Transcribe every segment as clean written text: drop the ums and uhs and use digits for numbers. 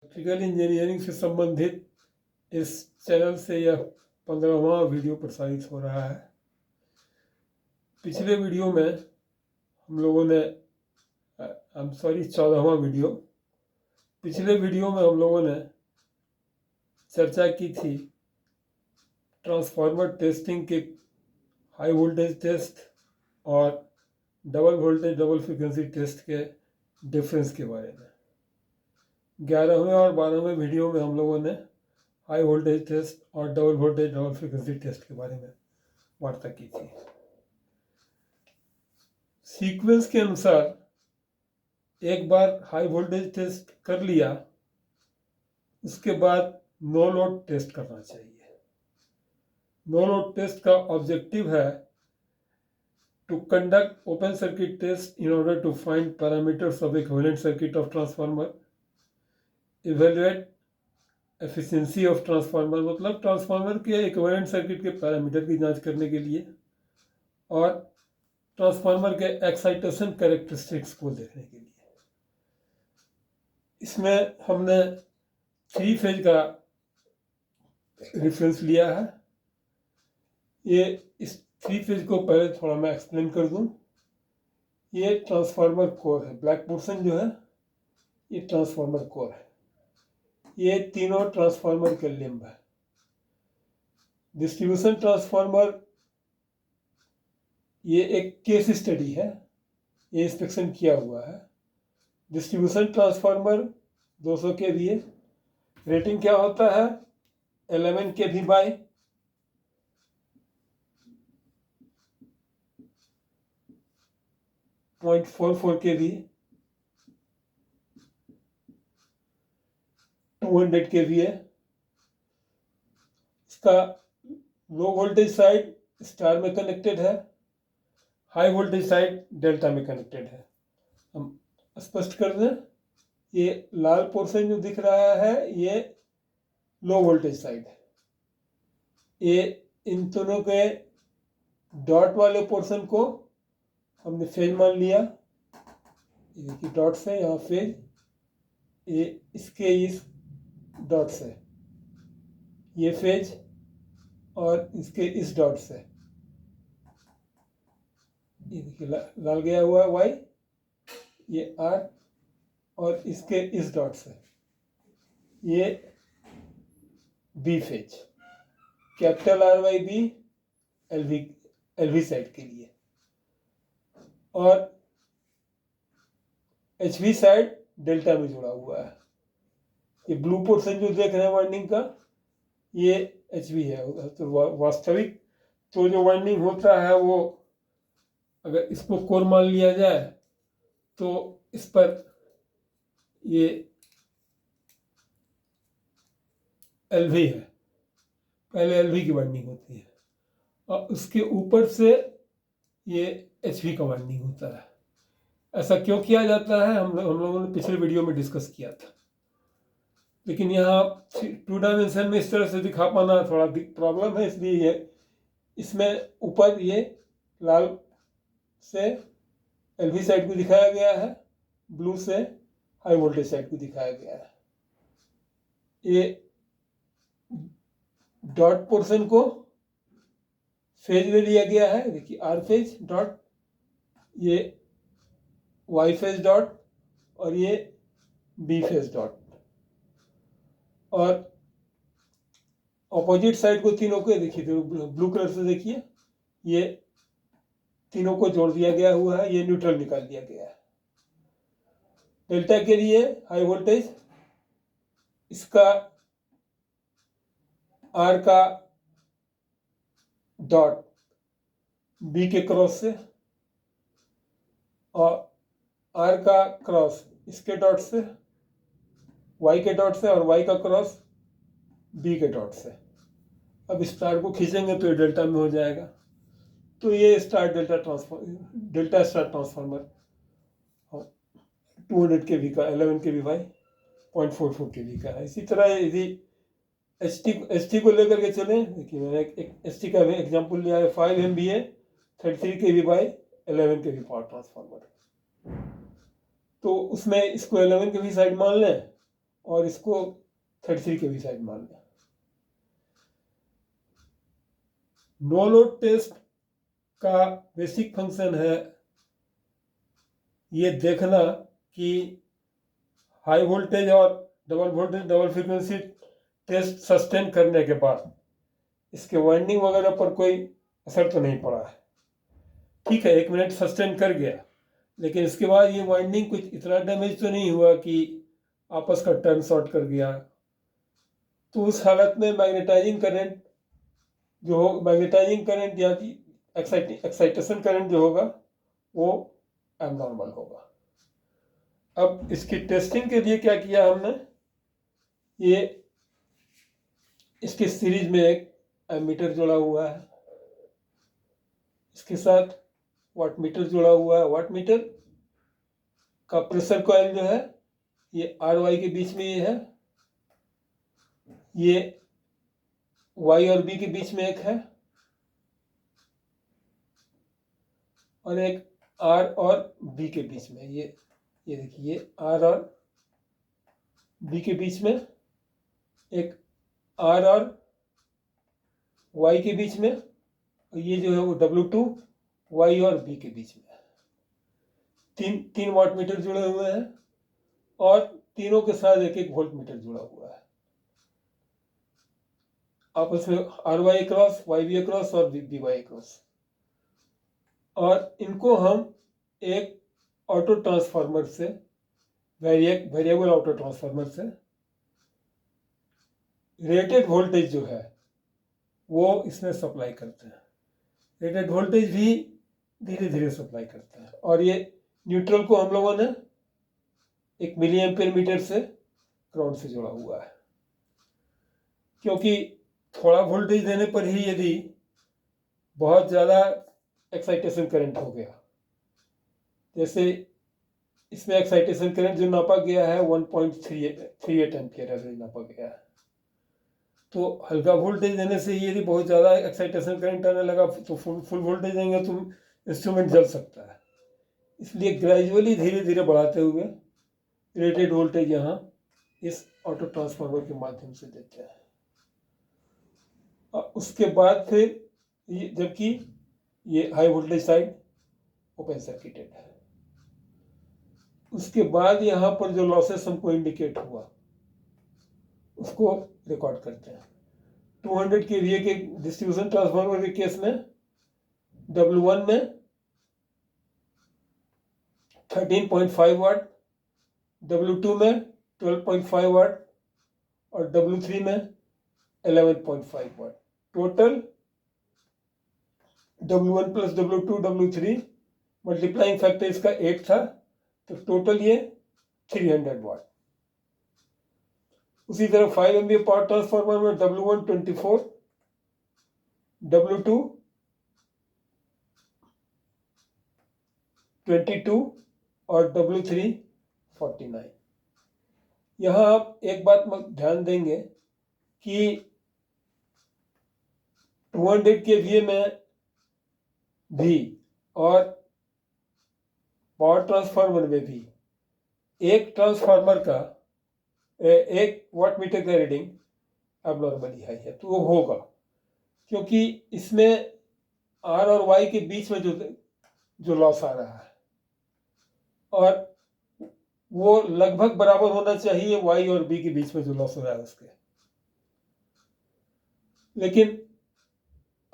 Electrical engineering से संबंधित इस चैनल से यह 15वां वीडियो प्रसारित हो रहा है। पिछले वीडियो में हम लोगों ने 14वां वीडियो। पिछले वीडियो में हम लोगों ने चर्चा की थी ट्रांसफार्मर टेस्टिंग के हाई वोल्टेज टेस्ट और double voltage double frequency test के डिफरेंस के बारे में। 11वें और 12वें वीडियो में हम लोगों ने हाई वोल्टेज टेस्ट और double voltage double frequency test के बारे में वार्ता की थी। सीक्वेंस के अनुसार एक बार हाई वोल्टेज टेस्ट कर लिया, उसके बाद नो लोड टेस्ट करना चाहिए। नो लोड टेस्ट का ऑब्जेक्टिव है to conduct open circuit test in order to find parameters of equivalent circuit of transformer, evaluate efficiency of transformer, मतलब ट्रांसफार्मर के इक्विवेलेंट सर्किट के पैरामीटर की जांच करने के लिए, और ट्रांसफार्मर के एक्साइटेशन कैरेक्टरिस्टिक्स को देखने के लिए। इसमें हमने 3 फेज का रेफरेंस लिया है। ये इस 3 फेज को पहले थोड़ा मैं एक्सप्लेन कर दूं। ये ट्रांसफार्मर कोर है, ब्लैक पोर्शन जो है ये ट्रांसफार्मर कोर है। ये तीनों ट्रांसफार्मर के लिम्ब है। डिस्ट्रीब्यूशन ट्रांसफार्मर ये एक केस स्टडी है, ये इंस्पेक्शन किया हुआ है। डिस्ट्रीब्यूशन ट्रांसफार्मर 200 kVA, रेटिंग क्या होता है 11 kV बाई 0.44 kV, 200 kVA। इसका लो वोल्टेज साइड स्टार में कनेक्टेड है, हाई वोल्टेज साइड डेल्टा में कनेक्टेड है। हम स्पष्ट कर दें, ये लाल पोर्शन जो दिख रहा है ये लो वोल्टेज साइड है। ये इन दोनों के डॉट वाले पोर्शन को हमने फेज मान लिया। ये देखिए डॉट से यहाँ फेज, ये इसके इस डॉट से ये फेज, और इसके इस डॉट से ये देखिए लाल गया हुआ है वाई, ये आर, और इसके इस डॉट से ये B phase, capital R Y B LV side के लिए, और एचवी साइड डेल्टा में जुड़ा हुआ है। ये ब्लू पोर्शन जो देख रहे हैं वाइंडिंग का ये एचवी है। तो वास्तविक तो जो वाइंडिंग होता है वो अगर इसको कोर मान लिया जाए तो इस पर ये एलवी है, पहले एलवी की वाइंडिंग होती है और उसके ऊपर से ये एचवी का वाइंडिंग होता है। ऐसा क्यों किया जाता है हम लोगों ने पिछले वीडियो में डिस्कस किया था, लेकिन यहाँ 2 डायमेंशन में इस तरह से दिखा पाना थोड़ा प्रॉब्लम है, इसलिए ये इसमें ऊपर ये लाल से एलवी साइड को दिखाया गया है, ब्लू से हाई वोल्टेज साइड को दिखाया गया है। ये डॉट पोर्शन को फेज में लिया गया है, देखिए आर फेज डॉट, ये वाई फेज डॉट, और ये बी फेज डॉट, और ऑपोजिट साइड को तीनों को देखिए तो ब्लू कलर से देखिए ये तीनों को जोड़ दिया गया हुआ है, ये न्यूट्रल निकाल दिया गया है। डेल्टा के लिए हाई वोल्टेज, इसका आर का डॉट बी के क्रॉस से, और आर का क्रॉस इसके डॉट से, वाई के डॉट से, और वाई का क्रॉस बी के डॉट से। अब स्टार को खींचेंगे तो ये डेल्टा में हो जाएगा। तो ये star delta star transformer 200 kV का 11 kV बाई 0.44 kV का है। इसी तरह यदि एच टी को लेकर के चले, देखिए मैंने एक एच टी का एग्जाम्पल लिया है, 5 MVA 33 kV by 11 kV power transformer. तो उसमें इसको 11 kV साइड मान लें और इसको 33 kV साइड मान लें। नो लोड टेस्ट का बेसिक फंक्शन है ये देखना कि हाई वोल्टेज और double voltage double frequency test sustain करने के बाद इसके वाइंडिंग वगैरह पर कोई असर तो नहीं पड़ा है। ठीक है, 1 मिनट सस्टेन कर गया, लेकिन इसके बाद ये वाइंडिंग कुछ इतना डैमेज तो नहीं हुआ कि आपस का टर्न शॉर्ट कर गया। तो उस हालत में मैग्नेटाइजिंग करंट या एक्साइटेशन करंट जो होगा वो एबनॉर्मल होगा। अब इसकी टेस्टिंग के लिए क्या किया हमने, ये इसके सीरीज में एक एमीटर जोड़ा हुआ है, इसके साथ वाट मीटर जुड़ा हुआ है। वाट मीटर का प्रेशर कॉइल जो है ये RY के बीच में ये है, ये Y और B के बीच में एक है, और एक R और B के बीच में, ये देखिए R और B के बीच में, एक R और Y के बीच में, और ये जो है वो W2 Y और B के बीच में। तीन वाट मीटर जुड़े हुए हैं और तीनों के साथ एक एक वोल्ट मीटर जुड़ा हुआ है, आपस में RY क्रॉस YB क्रॉस और BY क्रॉस। और इनको हम एक ऑटो ट्रांसफार्मर से, वेरिएबल ऑटो ट्रांसफार्मर से रेटेड वोल्टेज जो है वो इसमें सप्लाई करते हैं। रेटेड वोल्टेज भी धीरे धीरे सप्लाई करते हैं, और ये न्यूट्रल को हम लोगों ने 1 मिली एम्पियर मीटर से ग्राउंड से जोड़ा हुआ है, क्योंकि थोड़ा वोल्टेज देने पर ही यदि बहुत ज़्यादा एक्साइटेशन करंट हो गया, जैसे इसमें एक्साइटेशन करंट जो नापा गया है 1.38 एम्पियर एवरेज नापा गया है, तो हल्का वोल्टेज देने से यदि बहुत ज़्यादा एक्साइटेशन करंट आने लगा तो फुल वोल्टेज देंगे तो इंस्ट्रूमेंट जल सकता है। इसलिए ग्रेजुअली धीरे धीरे बढ़ाते हुए रेटेड वोल्टेज यहाँ इस ऑटो ट्रांसफार्मर के माध्यम से देते हैं। और उसके बाद फिर जबकि ये high voltage side open circuited है, उसके बाद यहाँ पर जो लॉसेस हमको इंडिकेट हुआ उसको रिकॉर्ड करते हैं। 200 kVA के डिस्ट्रीब्यूशन ट्रांसफार्मर के केस में W1 में 13.5 वाट, W2 में 12.5 वाट और W3 में 11.5 watt. Total W1 plus W2 W3 multiplying factor इसका 8 था, तो टोटल ये 300 वाट। उसी तरह 5 MVA पावर ट्रांसफार्मर में W1 24, W2 22 और W3 49। यहाँ आप एक बात ध्यान देंगे कि 200 kVA में भी और पावर ट्रांसफार्मर में भी एक ट्रांसफार्मर का एक वाट मीटर का रीडिंग एबनॉर्मली हाई है, तो वो होगा, क्योंकि इसमें R और Y के बीच में जो लॉस आ रहा है, और वो लगभग बराबर होना चाहिए Y और B के बीच में जो लॉस हो रहा है उसके। लेकिन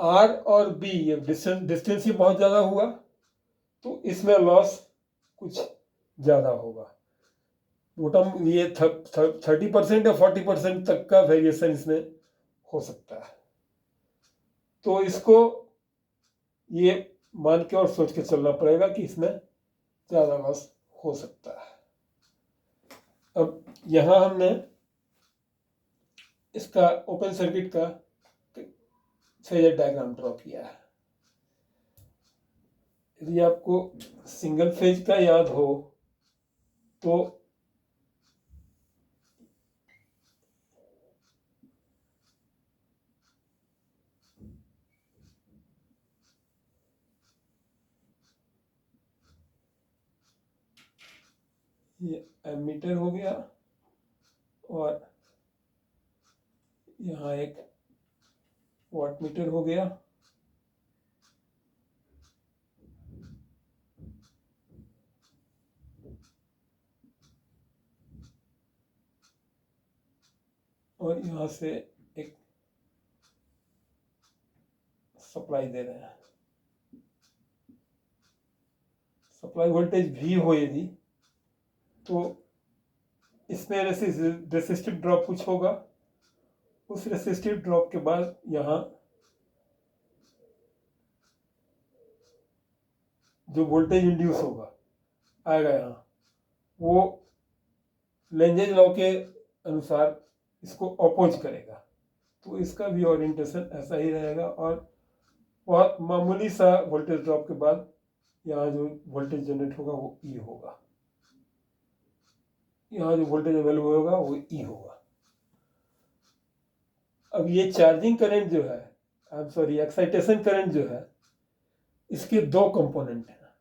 R और B ये डिस्टेंस ही बहुत ज़्यादा हुआ, तो इसमें लॉस कुछ ज़्यादा होगा। टोटल ये 30% या 40% तक का वेरिएशन इसमें हो सकता है। तो इसको ये मान के और सोच के चलना पड़ेगा कि इसमें ज़्यादा लॉस हो सकता है। अब यहाँ हमने इसका ओपन सर्किट का फेजर डायग्राम ड्रॉ किया है। यदि आपको सिंगल फेज का याद हो तो ये एमीटर हो गया, और यहाँ एक वाट मीटर हो गया। और यहाँ से एक सप्लाई दे रहे हैं। सप्लाई वोल्टेज भी हो यदि, तो इसमें रेसिस्टिव ड्रॉप कुछ होगा। उस रेसिस्टिव ड्रॉप के बाद यहाँ जो वोल्टेज इंड्यूस होगा आएगा यहाँ, वो लेंजेज लॉ के अनुसार इसको अपोज करेगा। तो इसका भी ओरिएंटेशन ऐसा ही रहेगा। और बहुत मामूली सा वोल्टेज ड्रॉप के बाद यहाँ जो वोल्टेज जनरेट होगा वो ई होगा। यहाँ जो वोल्टेज अवेलेबल होगा वो ई होगा। अब ये चार्जिंग करंट जो है, I am sorry, excitation current जो है, इसके दो कंपोनेंट हैं।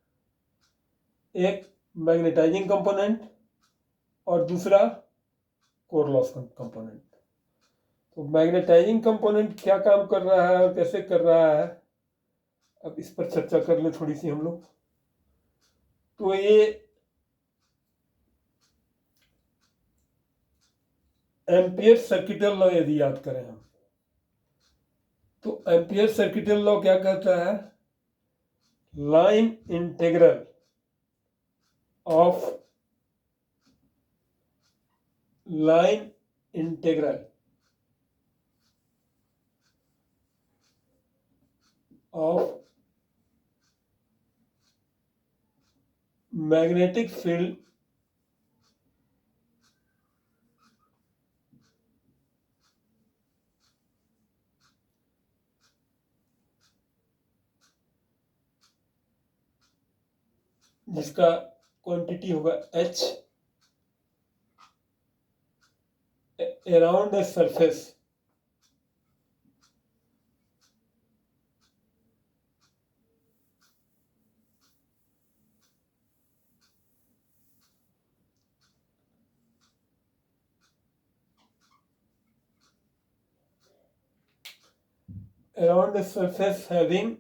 एक मैग्नेटाइजिंग कंपोनेंट और दूसरा कोर लॉस कंपोनेंट। तो मैग्नेटाइजिंग कंपोनेंट क्या काम कर रहा है और कैसे कर रहा है, अब इस पर चर्चा कर ले थोड़ी सी हम लोग। तो ये एम्पियर सर्किटल लॉ यदि याद करें हम, तो एम्पियर सर्किटल लॉ क्या कहता है? Line integral of magnetic field जिसका क्वांटिटी होगा H around a surface having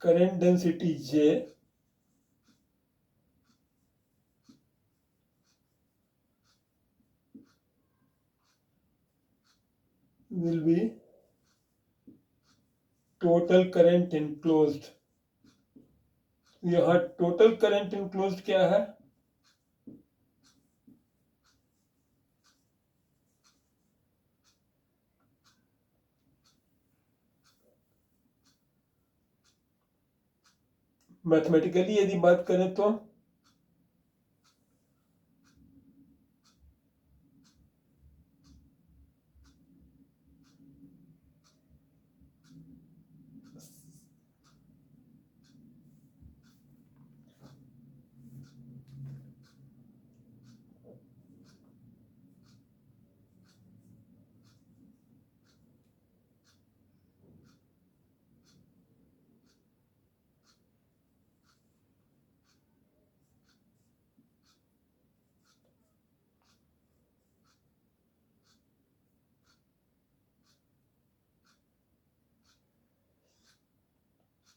current density J will be total current enclosed। यहाँ टोटल करंट इनक्लोज्ड क्या है? मैथमेटिकली यदि बात करें तो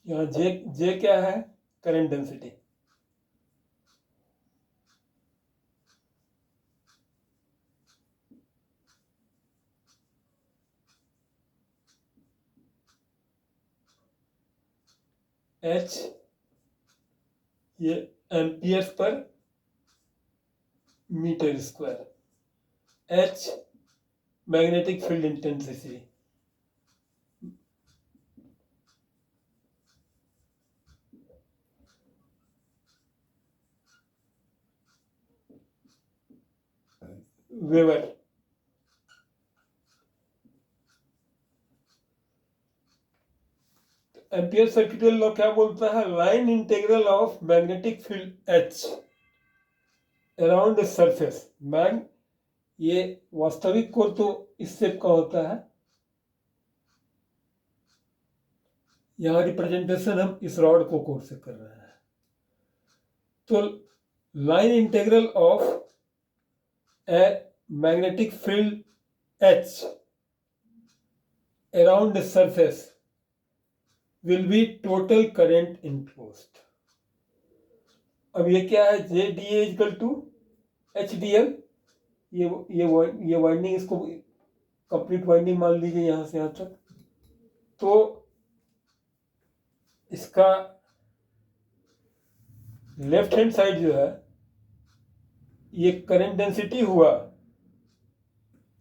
यहाँ जे क्या है? Current density. H ये एम्पियर्स पर metre square. H magnetic field intensity. Weber. Ampere circuital law क्या बोलता है? Line integral of magnetic field H around surface. ये वास्तविक कोर तो इस शेप का होता है, यहाँ रिप्रेजेंटेशन हम इस रॉड को कोड से कर रहे हैं। तो line integral of a magnetic field H around the surface will be total current enclosed। अब ये क्या है, JDA इक्वल टू HDL, ये वाइंडिंग, इसको कंप्लीट वाइंडिंग मान लीजिए यहाँ से यहाँ तक। तो इसका लेफ्ट हैंड साइड जो है ये करंट डेंसिटी हुआ,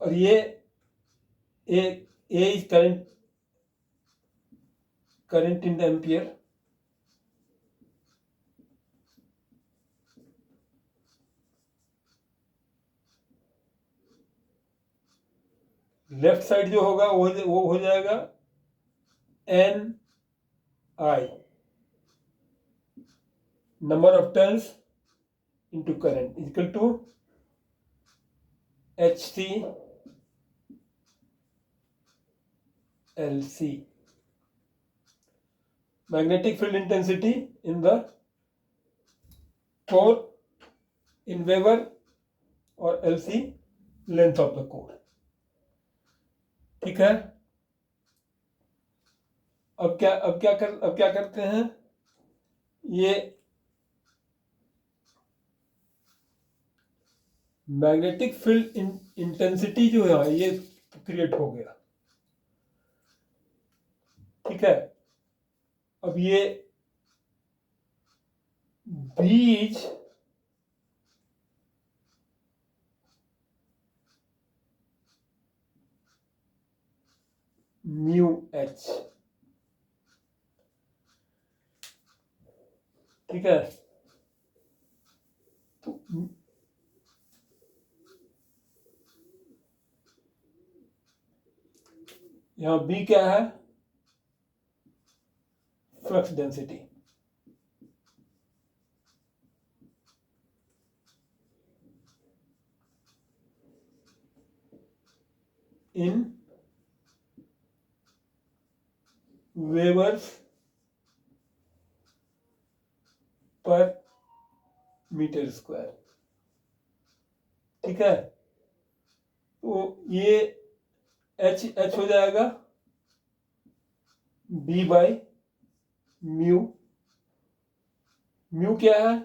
और ये A is current in the ampere, left side जो होगा वो हो जाएगा NI, number of turns into current, equal to HC LC, magnetic field intensity in the core in Weber, और LC length of the core। ठीक है। अब क्या करते हैं, ये मैग्नेटिक फील्ड इंटेंसिटी जो है ये क्रिएट हो गया। ठीक है। अब ये बीज म्यू H, ठीक है। तो यहां B क्या है, फ्लक्स डेंसिटी। इन वेबर्स पर मीटर स्क्वायर। ठीक है। तो ये H हो जाएगा B बाई म्यू। म्यू क्या है,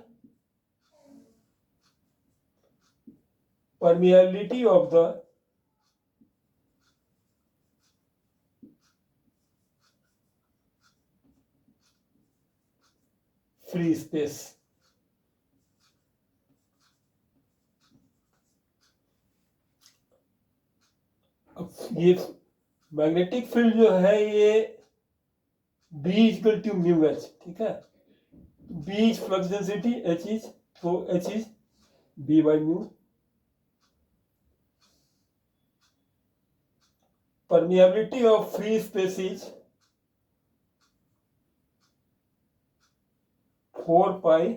permeability of the free space. अब ये मैग्नेटिक फील्ड जो है ये B equal to mu H। ठीक है। B is flux density, H is, तो H is B by mu. Permeability of free space is 4 pi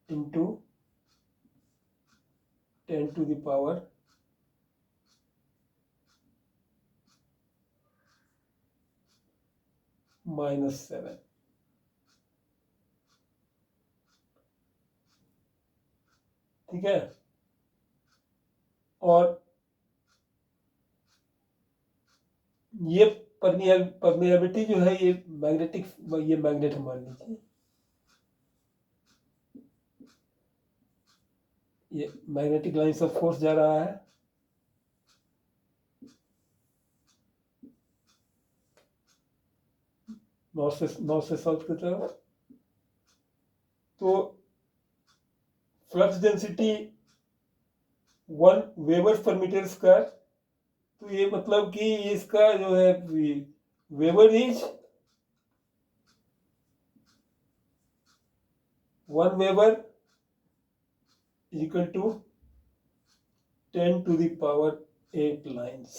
into 10 to the power -7। ठीक है। और ये परमिएबिलिटी जो है ये मैग्नेट मान लीजिए, ये मैग्नेटिक लाइन ऑफ फोर्स जा रहा है। नॉर्थ से साउथ की तरफ। तो फ्लक्स डेंसिटी 1 वेबर पर मीटर स्क्वायर। तो ये मतलब कि इसका जो है weber is 1 weber equal to 10 to the power 8 lines.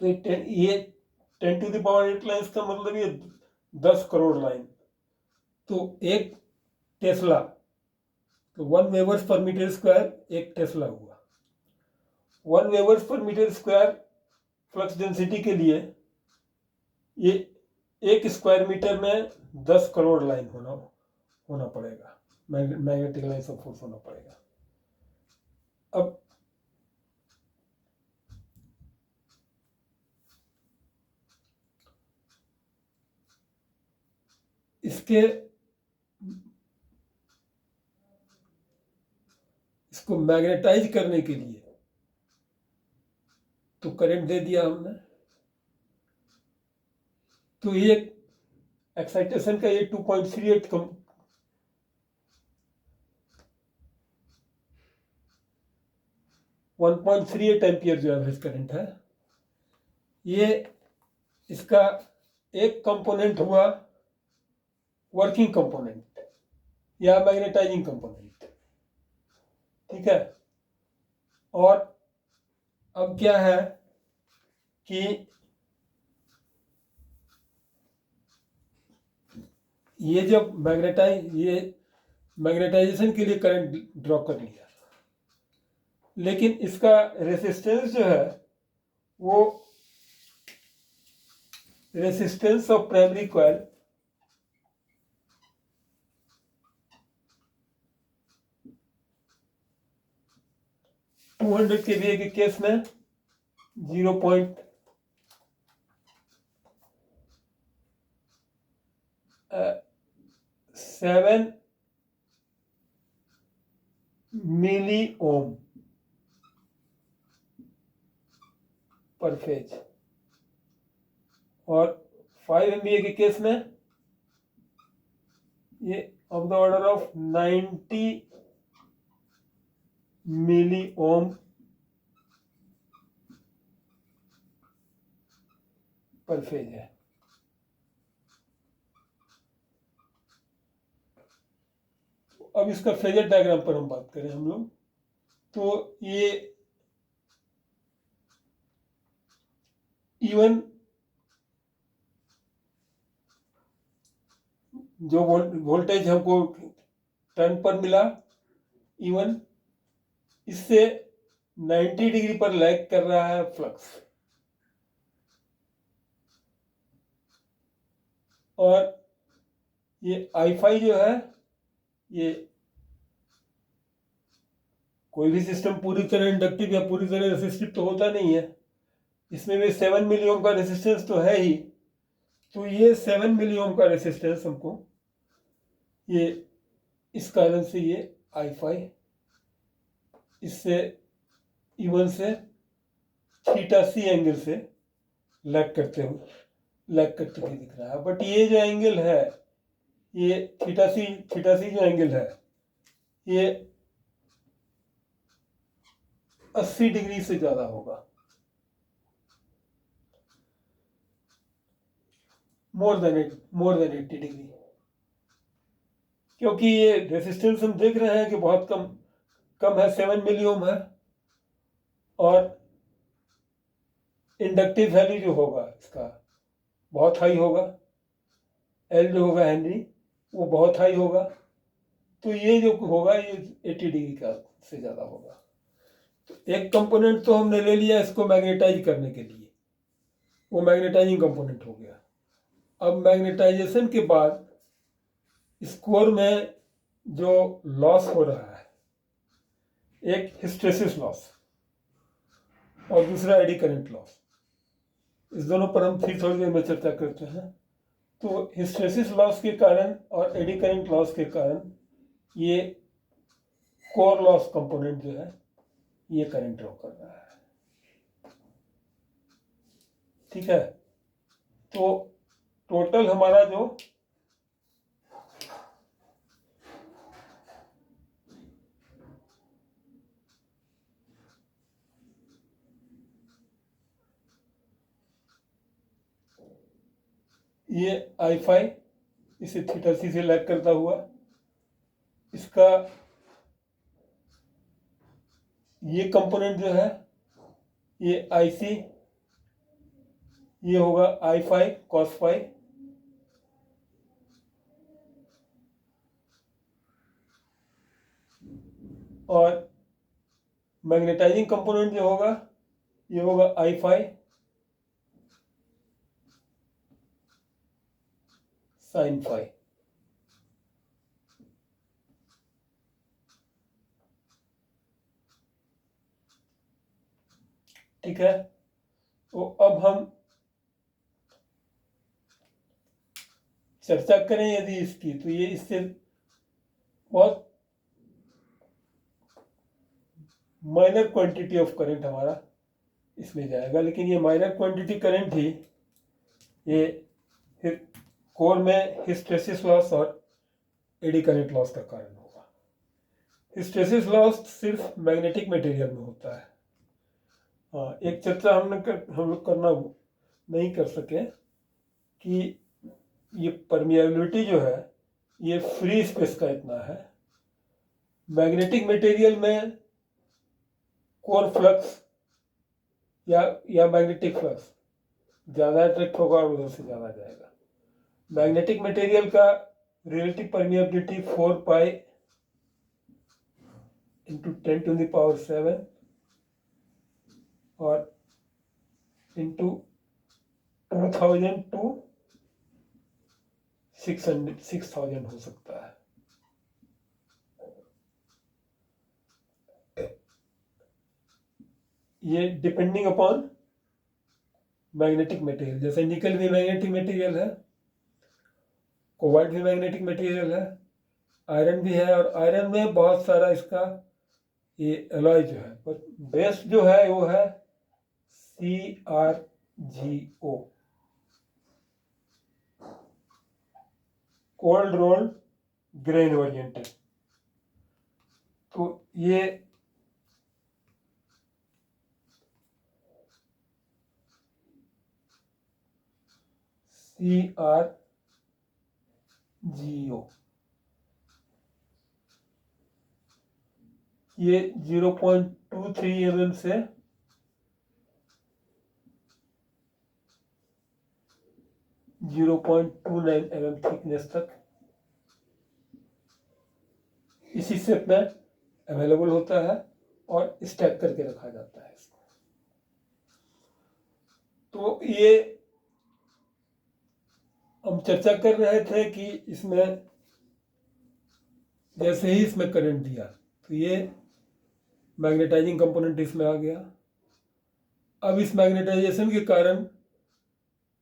तो ये 10 to the power 8 लाइन्स का मतलब ये 10 करोड़ लाइन। तो एक टेस्ला, तो 1 वेबर पर मीटर स्क्वायर एक टेस्ला हुआ। 1 वेबर्स पर मीटर स्क्वायर फ्लक्स डेंसिटी के लिए ये 1 स्क्वायर मीटर में 10 करोड़ लाइन होना पड़ेगा, मैग्नेटिक लाइन ऑफ फोर्स होना पड़ेगा। अब इसको मैग्नेटाइज करने के लिए तो करंट दे दिया हमने, तो ये एक्साइटेशन का ये 2.38 1.38 एम्पियर जो एवरेज करंट है, ये इसका एक कंपोनेंट हुआ वर्किंग कंपोनेंट या मैग्नेटाइजिंग कंपोनेंट, ठीक है। और अब क्या है कि ये जब मैग्नेटाइजेशन के लिए करंट ड्रॉ कर लिया, लेकिन इसका रेसिस्टेंस जो है वो resistance of primary coil kVA के केस में 0.7 मिली ओम पर फेज, और 5 MVA के केस में ये ऑफ द ऑर्डर ऑफ 90 मिली ओम पर फेज है। अब इसका फेजर डायग्राम पर हम बात करें हम लोग, तो ये इवन जो वोल्टेज हमको टर्न पर मिला, इवन इससे 90 डिग्री पर लैग कर रहा है फ्लक्स, और ये I5 जो है, ये कोई भी सिस्टम पूरी तरह इंडक्टिव या पूरी तरह रेसिस्टिव तो होता नहीं है, इसमें भी 7 मिली ओम का रेसिस्टेंस तो है ही। तो ये 7 मिली ओम का रेसिस्टेंस हमको ये इस कारण से ये I5 इससे इवन से θc एंगल से लैग करते हुए दिख रहा है। बट ये जो एंगल है, ये θc जो एंगल है, ये 80 डिग्री से ज्यादा होगा, मोर देन 80 डिग्री, क्योंकि ये रेसिस्टेंस हम देख रहे हैं कि बहुत कम है, 7 मिली ओम है, और इंडक्टिव वैल्यू जो होगा इसका बहुत हाई होगा, एल जो होगा हेनरी वो बहुत हाई होगा, तो ये जो होगा ये 80 डिग्री का से ज़्यादा होगा। तो एक कंपोनेंट तो हमने ले लिया इसको मैग्नेटाइज करने के लिए, वो मैग्नेटाइजिंग कंपोनेंट हो गया। अब मैग्नेटाइजेशन के बाद इस कोर में जो लॉस हो रहा है, एक हिस्टेरेसिस लॉस और दूसरा एडी करंट लॉस, इस दोनों पर हम फिर थोड़ी देर में चर्चा करते हैं। तो हिस्टेरेसिस लॉस के कारण और एडी करंट लॉस के कारण ये कोर लॉस कंपोनेंट जो है ये करंट ड्रॉ कर रहा है, ठीक है। तो टोटल हमारा जो ये I5 इसे θc से लैग करता हुआ, इसका ये कंपोनेंट जो है ये IC, ये होगा I5 cos phi, और मैग्नेटाइजिंग कंपोनेंट जो होगा ये होगा I phi sin phi। ठीक है, तो अब हम चर्चा करें यदि इसकी, तो ये इससे बहुत माइनर क्वांटिटी ऑफ करंट हमारा इसमें जाएगा, लेकिन ये माइनर क्वांटिटी करंट ही ये फिर कोर में हिस्टेरेसिस लॉस और एडी करंट लॉस का कारण होगा। हिस्टेरेसिस लॉस सिर्फ मैग्नेटिक मटेरियल में होता है। हाँ, एक चर्चा हम लोग करना नहीं कर सके कि ये परमिएबिलिटी जो है ये फ्री स्पेस का इतना है। मैग्नेटिक मटेरियल में कोर फ्लक्स या मैग्नेटिक फ्लक्स ज़्यादा अट्रैक्ट होगा और उधर से ज़्यादा जाएगा। मैग्नेटिक मटेरियल का रिलेटिव परमिएबिलिटी 4 पाई इंटू 10⁻⁷ और इंटू 2000 टू 6000 हो सकता है। ये डिपेंडिंग अपॉन मैग्नेटिक मटेरियल, जैसे निकल भी मैग्नेटिक मटेरियल है, कोबाल्ट भी मैग्नेटिक मटेरियल है, आयरन भी है, और आयरन में बहुत सारा इसका ये एलॉय जो है, पर बेस्ट जो है वो है CrGO, cold rolled grain oriented. तो ये CrGO ये 0.23 mm से 0.29 mm थिकनेस तक इसी शेप में अवेलेबल होता है और स्टैक करके रखा जाता है इसको। तो ये हम चर्चा कर रहे थे कि इसमें जैसे ही इसमें करंट दिया तो ये मैग्नेटाइजिंग कंपोनेंट इसमें आ गया। अब इस मैग्नेटाइजेशन के कारण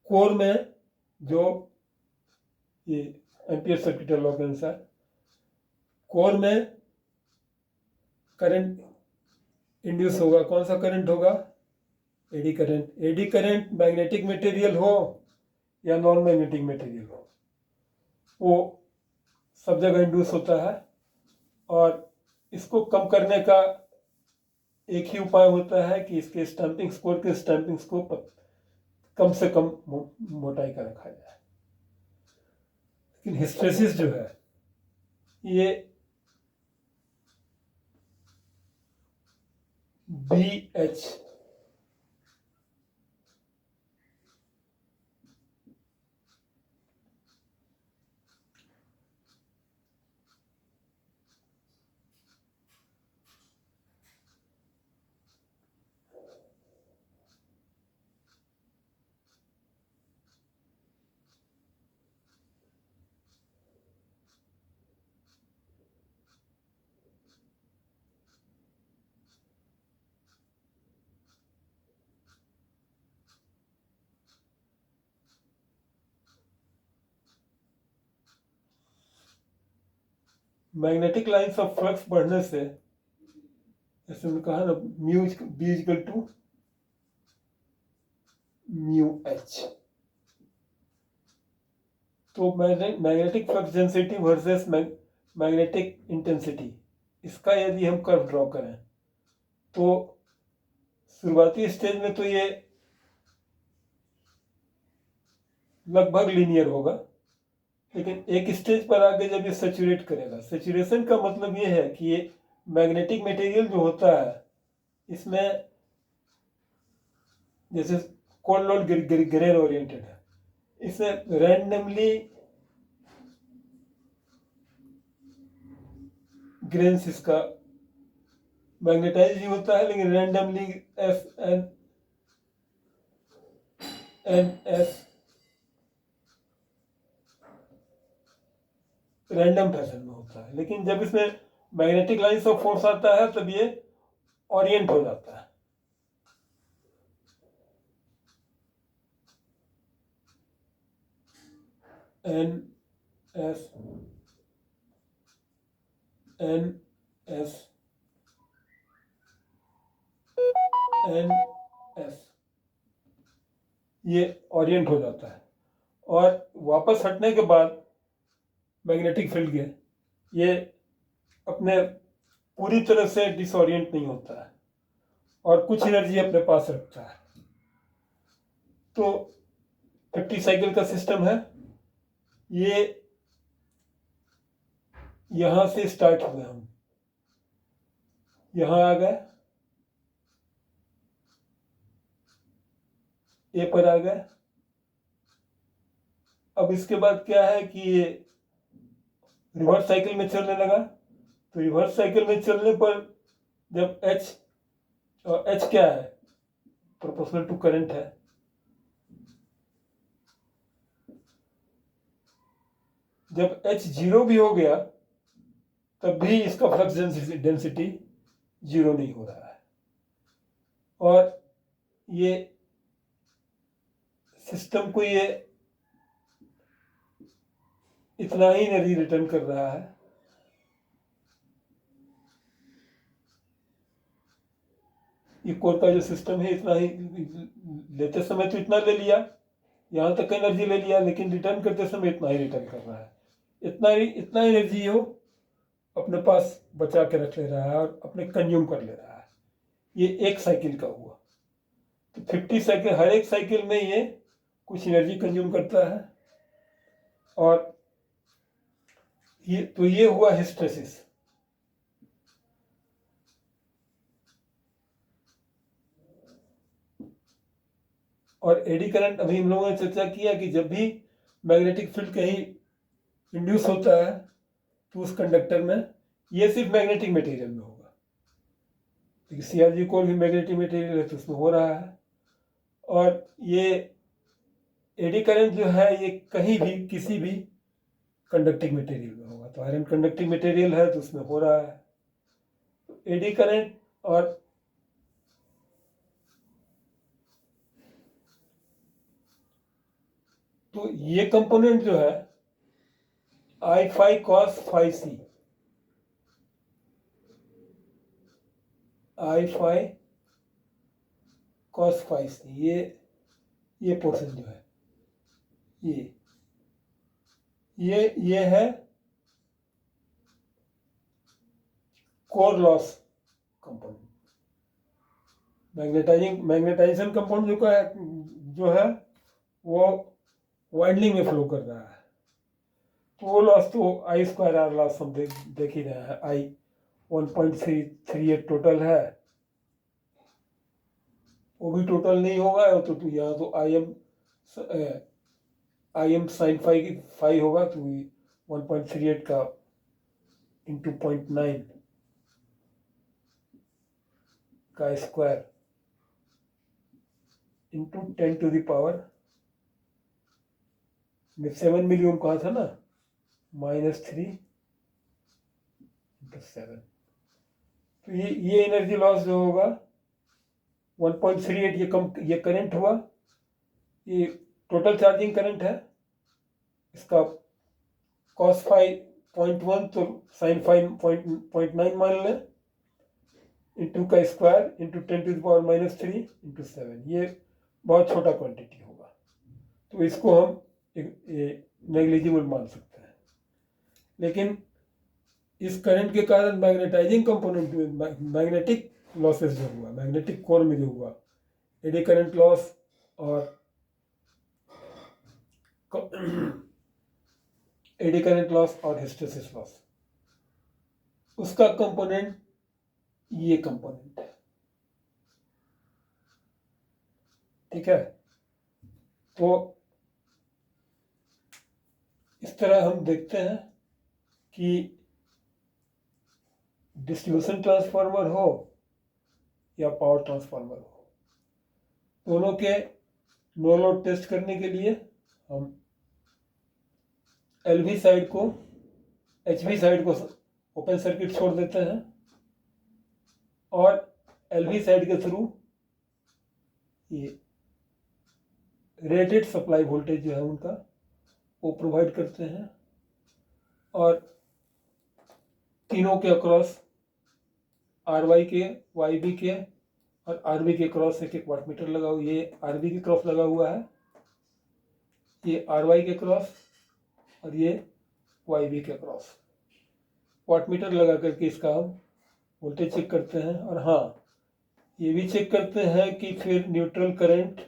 कोर में जो ये एम्पियर सर्किट लॉ के अनुसार कोर में करंट इंड्यूस होगा। कौन सा करंट होगा? Eddy current. Eddy current magnetic material हो या नॉन मैग्नेटिक मटेरियल हो, वो सब जगह इंड्यूस होता है, और इसको कम करने का एक ही उपाय होता है कि इसके स्टैंपिंग स्कोर के स्टैंपिंग स्कोर पर कम से कम मोटाई का रखा जाए। लेकिन हिस्टेरेसिस जो है ये BH magnetic lines of flux बढ़ने से, जैसे हमने कहा ना, mu B equal to mu H। तो magnetic flux density versus magnetic intensity, इसका यदि हम कर्व ड्रॉ करें तो शुरुआती स्टेज में तो ये लगभग लीनियर होगा, लेकिन एक स्टेज पर आगे जब ये सैचुरेट करेगा, सैचुरेशन का मतलब ये है कि ये मैग्नेटिक मटेरियल जो होता है इसमें जैसे कोल्ड रोल्ड ग्रेन ओरिएंटेड है, इसमें रैंडमली ग्रेन्स इसका मैग्नेटाइज ही होता है, लेकिन randomly F N N S random fashion में होता है। लेकिन जब इसमें मैग्नेटिक लाइंस ऑफ फोर्स आता है तब ये ओरिएंट हो जाता है। N S N S N S, ये ओरिएंट हो जाता है और वापस हटने के बाद मैग्नेटिक फील्ड के ये अपने पूरी तरह से डिसोरिएंट नहीं होता है और कुछ एनर्जी अपने पास रखता है। तो 50 साइकिल का सिस्टम है। ये यहां से स्टार्ट हुए, हम यहां आ गए, ए पर आ गए। अब इसके बाद क्या है कि ये रिवर्स साइकिल में चलने लगा। तो रिवर्स साइकिल में चलने पर जब एच, और एच क्या है, प्रोपोर्शनल टू करंट है, जब एच जीरो भी हो गया तब भी इसका फ्लक्स डेंसिटी जीरो नहीं हो रहा है और ये सिस्टम को ये इतना ही एनर्जी रिटर्न कर रहा है। ये कोर का जो सिस्टम है इतना ही, लेते समय तो इतना ले लिया, यहाँ तक एनर्जी ले लिया, लेकिन रिटर्न करते समय इतना ही रिटर्न कर रहा है। इतना एनर्जी हो अपने पास बचा के रख ले रहा है और अपने कंज्यूम कर ले रहा है। ये एक साइकिल का हुआ। तो 50 साइकिल, हर एक साइकिल में ये कुछ एनर्जी कंज्यूम करता है और ये हुआ हिस्टेरेसिस। और एडी करंट, अभी हम लोगों ने चर्चा किया कि जब भी मैग्नेटिक फील्ड कहीं इंड्यूस होता है तो उस कंडक्टर में, ये सिर्फ मैग्नेटिक मटेरियल में होगा, क्योंकि सीआरजी कोर भी मैग्नेटिक मटेरियल है तो उसमें हो रहा है। और ये एडी करंट जो है ये कहीं भी किसी भी कंडक्टिंग मटेरियल में होगा। तो आयरन कंडक्टिंग मटेरियल है तो उसमें हो रहा है। एडी करंट और तो ये कंपोनेंट जो है I phi cos phi C, I phi cos phi C, ये पोर्शन जो है ये है core loss component. Magnetization compound जो है वो वाइंडिंग में फ्लो कर रहा है। तो वो लॉस तो आई स्क्वायर आर लॉस हम देख ही रहे हैं। आई 1.338 टोटल है, वो भी टोटल नहीं होगा। तो यहाँ तो आई एम साइन फाई होगा, तो 1.38 का इंटू 0.9 का square into 10 to the power में 7 मिलियन कहा था ना, -3 इंटू 7। तो ये एनर्जी लॉस जो होगा 1.38, ये करंट हुआ, ये टोटल चार्जिंग करंट है। इसका कॉस फाई 0.1 तो साइन फाई 0.9 मान लें, इंटू का square into 10 to the power -3 into 7। ये बहुत छोटा क्वांटिटी होगा, तो इसको हम नेग्लिजिबल मान सकते हैं। लेकिन इस करंट के कारण मैग्नेटाइजिंग कंपोनेंट में मैग्नेटिक लॉसेस जो हुआ, मैग्नेटिक कोर में जो हुआ, एडी करंट लॉस और एडी करंट लॉस और हिस्टेरेसिस लॉस, उसका कंपोनेंट ये कंपोनेंट है। ठीक है, तो इस तरह हम देखते हैं कि डिस्ट्रीब्यूशन ट्रांसफार्मर हो या पावर ट्रांसफार्मर हो, दोनों के नो लोड टेस्ट करने के लिए हम एलवी साइड को एचवी साइड को ओपन सर्किट छोड़ देते हैं और एलवी साइड के थ्रू ये रेटेड सप्लाई वोल्टेज जो है उनका वो प्रोवाइड करते हैं और तीनों के अक्रॉस आरवाई के, वाईबी के और आरबी के क्रॉस एक वाट मीटर लगा हुआ, ये आरबी के क्रॉस लगा हुआ है, ये आरवाई के क्रॉस और ये वाईबी के क्रॉस वाट मीटर लगा करके इसका हम वोल्टेज चेक करते हैं। और हाँ, ये भी चेक करते हैं कि फिर न्यूट्रल करंट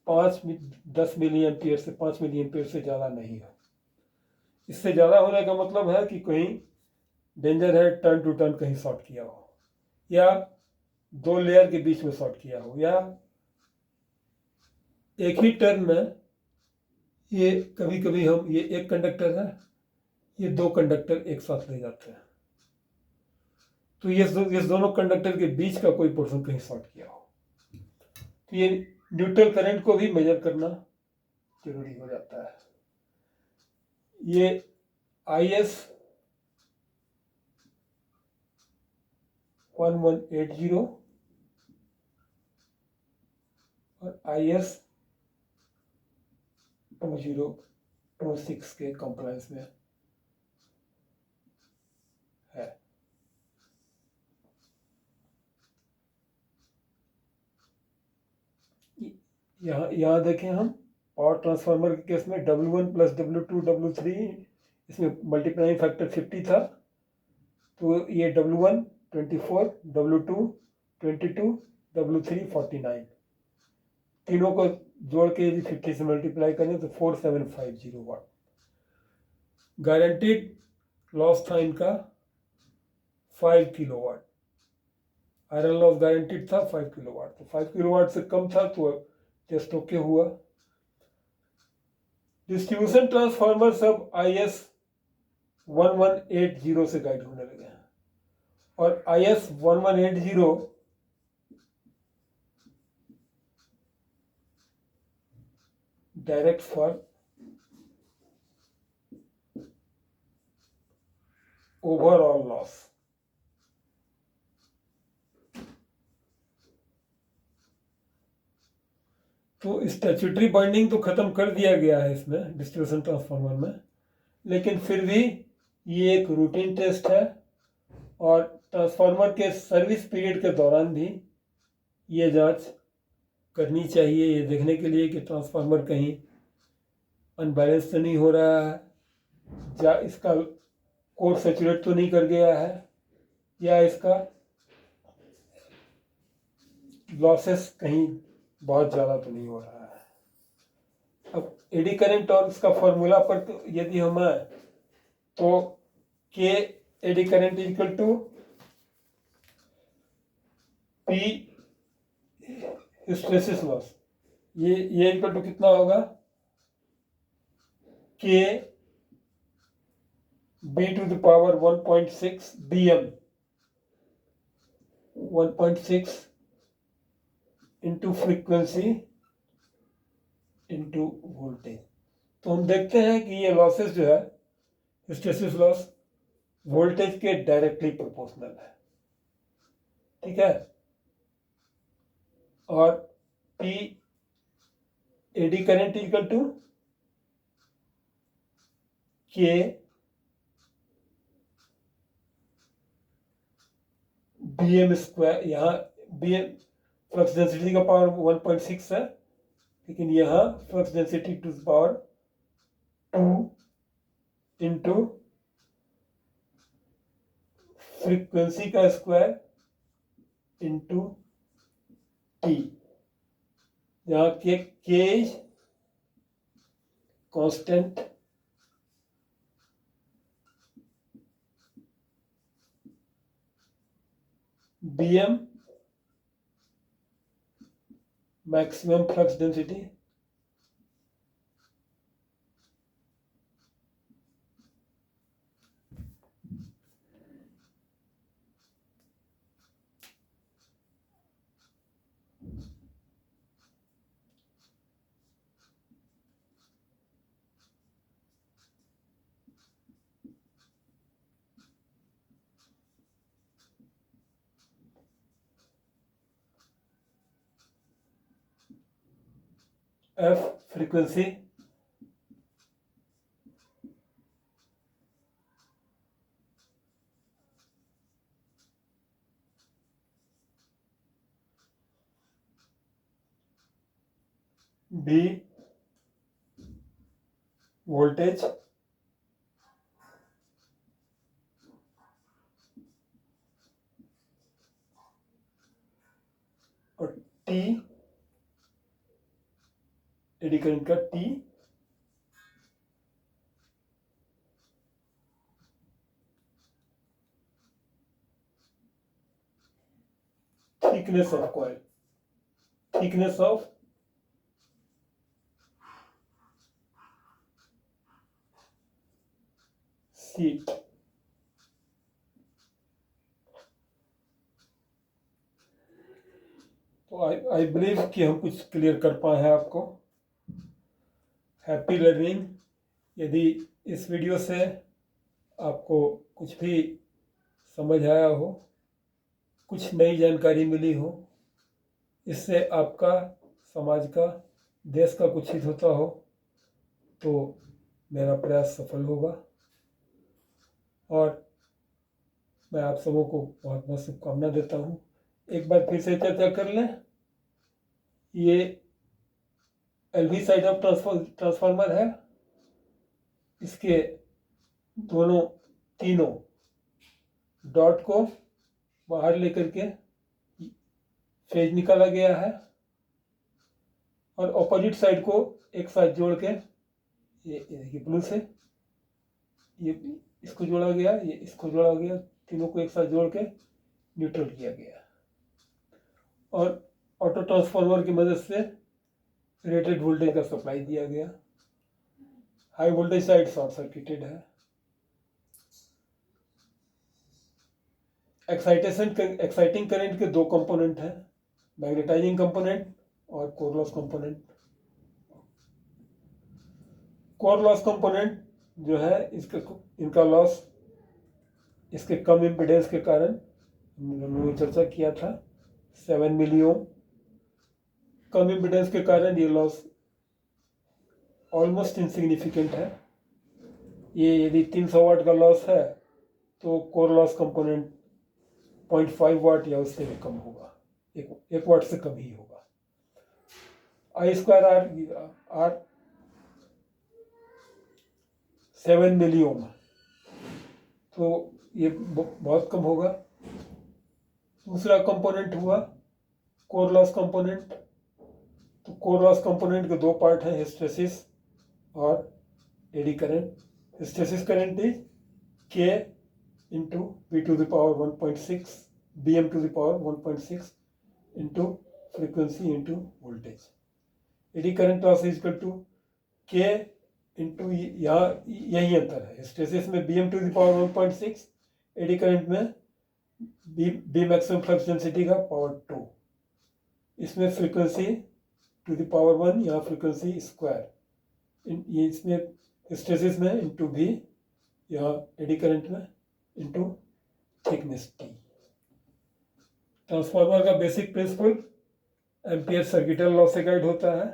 10 मिली एम्पियर से 5 मिली एम्पियर से ज़्यादा नहीं हो। इससे ज़्यादा होने का मतलब है कि कहीं डेंजर है, टर्न टू टर्न कहीं शॉर्ट किया हो या दो लेयर के बीच में शॉर्ट किया हो या एक ही टर्न में ये कभी कभी हम ये एक कंडक्टर है, ये दो कंडक्टर एक साथ ले जाते हैं, तो ये दोनों कंडक्टर के बीच का कोई पोर्शन कहीं शॉर्ट किया हो, तो ये न्यूट्रल करंट को भी मेजर करना जरूरी हो जाता है। ये IS 1180 और IS 2026 के कंप्लायंस में है। यहाँ देखें हम पावर ट्रांसफार्मर के केस में W1 + W2 W3, इसमें मल्टीप्लाइंग फैक्टर 50 था, तो ये W1 24, W2 22, W3 49, तीनों को जोड़ के यदि 50 से मल्टीप्लाई करें तो 4750 वाट। गारंटीड लॉस था इनका 5 किलोवाट, आयरन लॉस गारंटीड था 5 किलोवाट, तो 5 किलोवाट से कम था तो टेस्ट ओके हुआ। डिस्ट्रीब्यूशन ट्रांसफार्मर सब IS 1180 से गाइड होने लगे हैं और IS 1180 direct for overall loss. तो स्टैट्यूटरी बाइंडिंग तो खत्म कर दिया गया है इसमें डिस्ट्रीब्यूशन ट्रांसफार्मर में, लेकिन फिर भी ये एक रूटीन टेस्ट है और ट्रांसफार्मर के सर्विस पीरियड के दौरान भी ये जांच करनी चाहिए, ये देखने के लिए कि ट्रांसफार्मर कहीं अनबैलेंस तो नहीं हो रहा है, या इसका कोर सैचुरेट तो नहीं कर गया है, या इसका लॉसेस कहीं बहुत ज़्यादा तो नहीं हो रहा है। अब एडी करंट और इसका फॉर्मूला पर तो यदि हम आए तो K eddy current equal to P hysteresis loss, ये इक्वल टू कितना होगा, K B⁴ 1.6 Bm 1.6 into frequency into voltage. तो हम देखते हैं कि ये लॉसेस जो है हिस्टैरिसीस लॉस वोल्टेज के डायरेक्टली प्रोपोर्शनल है, ठीक है। और P eddy current equal to K Bm², यहाँ Bm फ्लक्स डेंसिटी का पावर 1.6 है, लेकिन यहाँ flux density to power 2 into frequency का स्क्वायर इंटू T, यहाँ K is constant, Bm maximum flux density, F frequency, B voltage, और T eddy current का T thickness of coil, thickness of sheet. तो I believe कि हम कुछ clear कर पाए हैं आपको। Happy learning. यदि इस वीडियो से आपको कुछ भी समझ आया हो, कुछ नई जानकारी मिली हो, इससे आपका, समाज का, देश का कुछ हित होता हो, तो मेरा प्रयास सफल होगा। और मैं आप सबों को बहुत बहुत शुभकामना देता हूँ। एक बार फिर से चर्चा कर लें। ये एलवी साइड ऑफ ट्रांसफार्मर है। इसके दोनों तीनों डॉट को बाहर लेकर के फेज निकाला गया है, और ऑपोजिट साइड को एक साथ जोड़ के, ये देखिए ब्लू से ये इसको जोड़ा गया, ये इसको जोड़ा गया, तीनों को एक साथ जोड़ के न्यूट्रल किया गया, और ऑटो ट्रांसफार्मर की मदद से रेटेड वोल्टेज का सप्लाई दिया गया। High voltage side short circuited है। एक्साइटिंग करंट के दो कंपोनेंट हैं, मैग्नेटाइजिंग कंपोनेंट और core loss component. Core loss component जो है, इनका लॉस इसके कम इम्पीडेंस के कारण, हम लोगों ने चर्चा किया था, 7 मिली ओम। कम इम्पीडेंस के कारण ये लॉस ऑलमोस्ट इनसिग्निफिकेंट है। ये यदि 300 वाट का लॉस है तो कोर लॉस कंपोनेंट 0.5 वाट या उससे भी कम होगा, एक वाट से कम ही होगा। आई स्क्वायर आर 7 मिली ओम, तो ये बहुत कम होगा। दूसरा कंपोनेंट हुआ कोर लॉस कंपोनेंट। तो कोर लॉस कंपोनेंट के दो पार्ट हैं, हिस्टेरिसिस और eddy current. Hysteresis current is K into B to the power 1.6 bm to the power 1.6 into frequency into voltage. Eddy current loss is equal to K into, यहाँ यही अंतर है। Hysteresis में bm to the power 1.6, eddy current में B maximum flux density का power 2। इसमें frequency to the power 1, यहाँ frequency square, ये इसमें हिस्टेरिसिस में इंटू भी, यहाँ एडी करंट में इंटू थिकनेस टी। ट्रांसफार्मर का basic principle ampere circuital law से गाइड होता है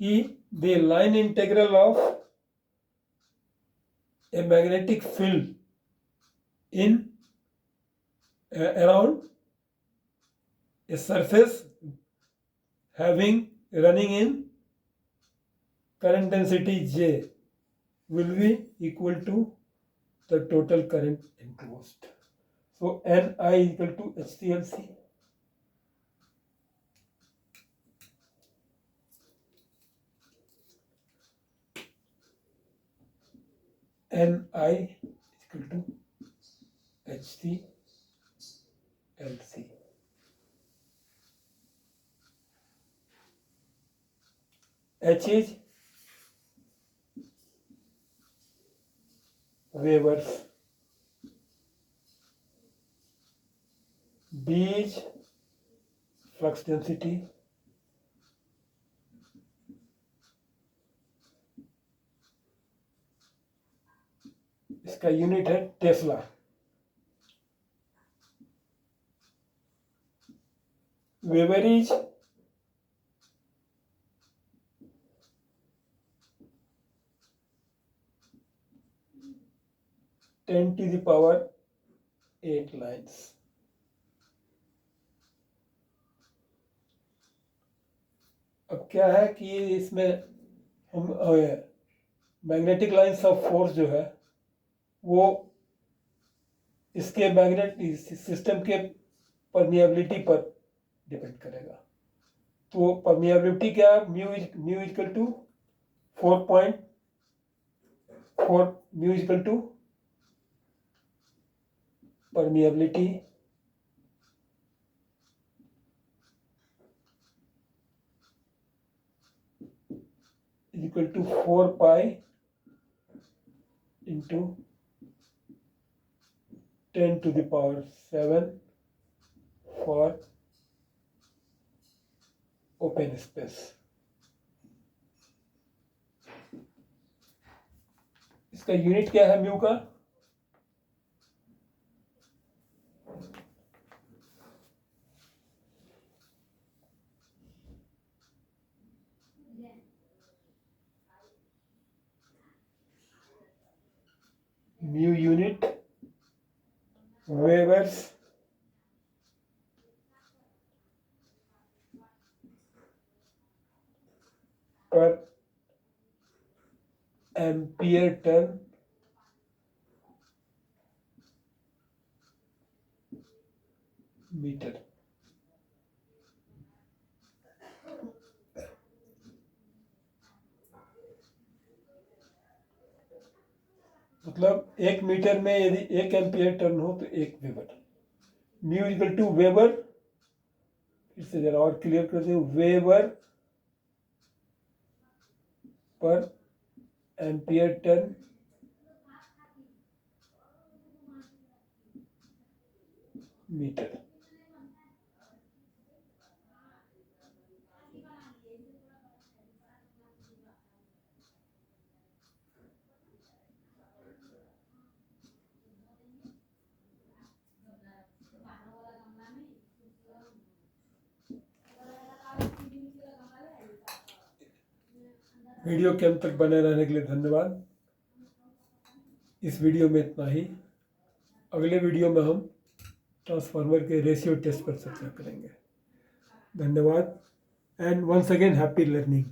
कि the line integral of a magnetic field in around a surface having running in current density J will be equal to the total current enclosed. So Ni equal to HCLC. Ni equal to HCLC. H is Weber's, B is flux density, इसका unit है Tesla. Weber is 10⁸ lines. अब क्या है कि इसमें हम magnetic lines of force जो है वो इसके मैग्नेट सिस्टम के परमिएबिलिटी पर डिपेंड करेगा। तो परमिएबिलिटी क्या है, mu equal to 4.4 mu equal to permeability equal to 4 pi into 10⁷ for open space. इसका यूनिट क्या है म्यू का, म्यू यूनिट वेवर्स पर एम्पियर टर्न मीटर। मतलब 1 मीटर में यदि 1 एम्पियर टर्न हो तो 1 weber. Mu equal to weber, फिर से जरा और क्लियर कर दें, वेबर पर एम्पियर टर्न मीटर। वीडियो के अंत तक बने रहने के लिए धन्यवाद। इस वीडियो में इतना ही। अगले वीडियो में हम ट्रांसफार्मर के रेशियो टेस्ट पर चर्चा करेंगे। धन्यवाद and once again happy learning.